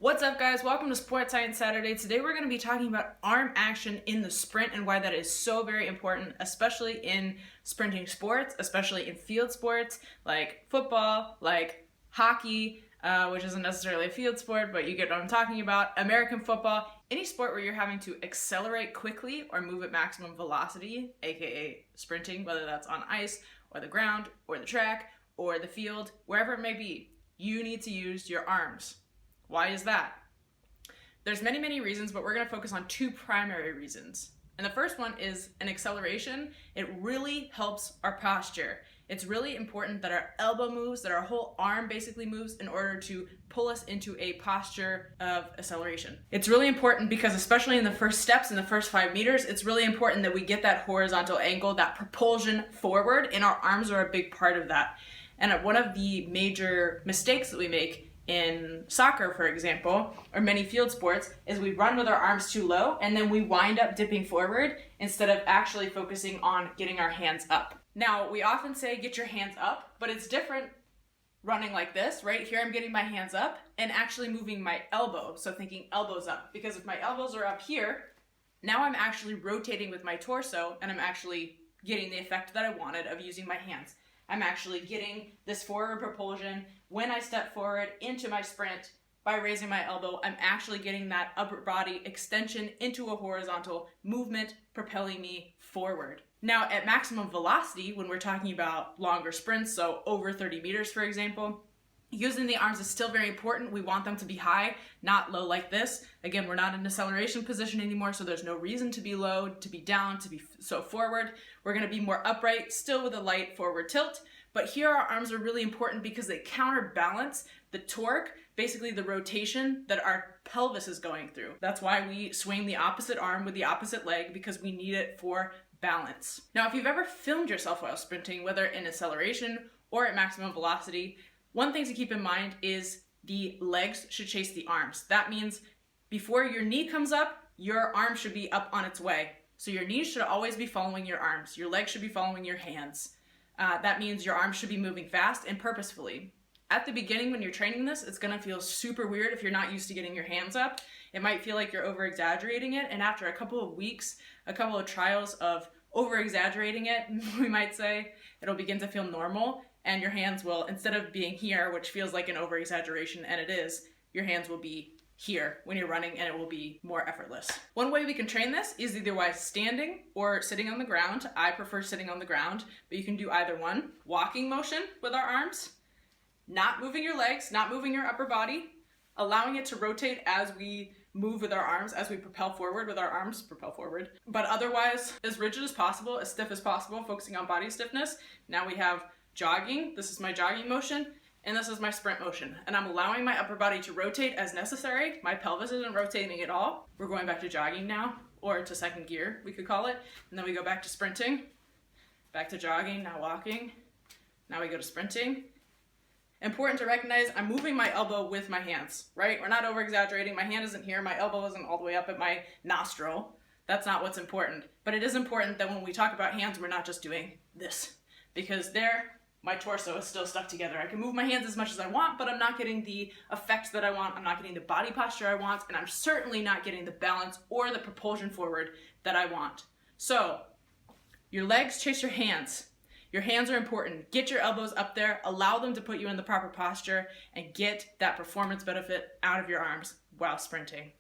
What's up, guys? Welcome to Sports Science Saturday. Today we're going to be talking about arm action in the sprint and why that is so very important, especially in sprinting sports, especially in field sports like football, like hockey, which isn't necessarily a field sport, but you get what I'm talking about, American football, any sport where you're having to accelerate quickly or move at maximum velocity, aka sprinting, whether that's on ice or the ground or the track or the field, wherever it may be, you need to use your arms. Why is that? There's many reasons, but we're going to focus on two primary reasons. And the first one is an acceleration. It really helps our posture. It's really important that our elbow moves, that our whole arm basically moves in order to pull us into a posture of acceleration. It's really important because especially in the first steps, in the first 5 meters, it's really important that we get that horizontal angle, that propulsion forward, and our arms are a big part of that. And one of the major mistakes that we make in soccer, for example, or many field sports, is we run with our arms too low and then we wind up dipping forward instead of actually focusing on getting our hands up. Now, we often say get your hands up, but it's different running like this, right? Here I'm getting my hands up and actually moving my elbow, so thinking elbows up, because if my elbows are up here, now I'm actually rotating with my torso and I'm actually getting the effect that I wanted of using my hands. I'm actually getting this forward propulsion when I step forward into my sprint by raising my elbow. I'm actually getting that upper body extension into a horizontal movement, propelling me forward. Now, at maximum velocity, when we're talking about longer sprints, so over 30 meters, for example, using the arms is still very important. We want them to be high, not low like this. Again, we're not in acceleration position anymore, so there's no reason to be low, to be down, to be so forward. We're going to be more upright, still with a light forward tilt. But here our arms are really important because they counterbalance the torque, basically the rotation that our pelvis is going through. That's why we swing the opposite arm with the opposite leg, because we need it for balance. Now, if you've ever filmed yourself while sprinting, whether in acceleration or at maximum velocity, one thing to keep in mind is the legs should chase the arms. That means before your knee comes up, your arm should be up on its way. So your knees should always be following your arms. Your legs should be following your hands. That means your arms should be moving fast and purposefully. At the beginning, when you're training this, it's going to feel super weird if you're not used to getting your hands up. It might feel like you're over-exaggerating it, and after a couple of weeks, a couple of trials of over-exaggerating it, we might say, it'll begin to feel normal, and your hands will, instead of being here, which feels like an over-exaggeration, and it is, your hands will be here when you're running, and it will be more effortless. One way we can train this is either by standing or sitting on the ground. I prefer sitting on the ground, but you can do either one. Walking motion with our arms, not moving your legs, not moving your upper body, allowing it to rotate as we move with our arms, as we propel forward with our arms, propel forward. But otherwise, as rigid as possible, as stiff as possible, focusing on body stiffness. Now we have jogging. This is my jogging motion. And this is my sprint motion. And I'm allowing my upper body to rotate as necessary. My pelvis isn't rotating at all. We're going back to jogging now, or to second gear, we could call it. And then we go back to sprinting, back to jogging, now walking. Now we go to sprinting. Important to recognize, I'm moving my elbow with my hands, right? We're not over-exaggerating. My hand isn't here. My elbow isn't all the way up at my nostril. That's not what's important. But it is important that when we talk about hands, we're not just doing this. Because there, my torso is still stuck together. I can move my hands as much as I want, but I'm not getting the effect that I want. I'm not getting the body posture I want, and I'm certainly not getting the balance or the propulsion forward that I want. So, your legs chase your hands. Your hands are important. Get your elbows up there, allow them to put you in the proper posture, and get that performance benefit out of your arms while sprinting.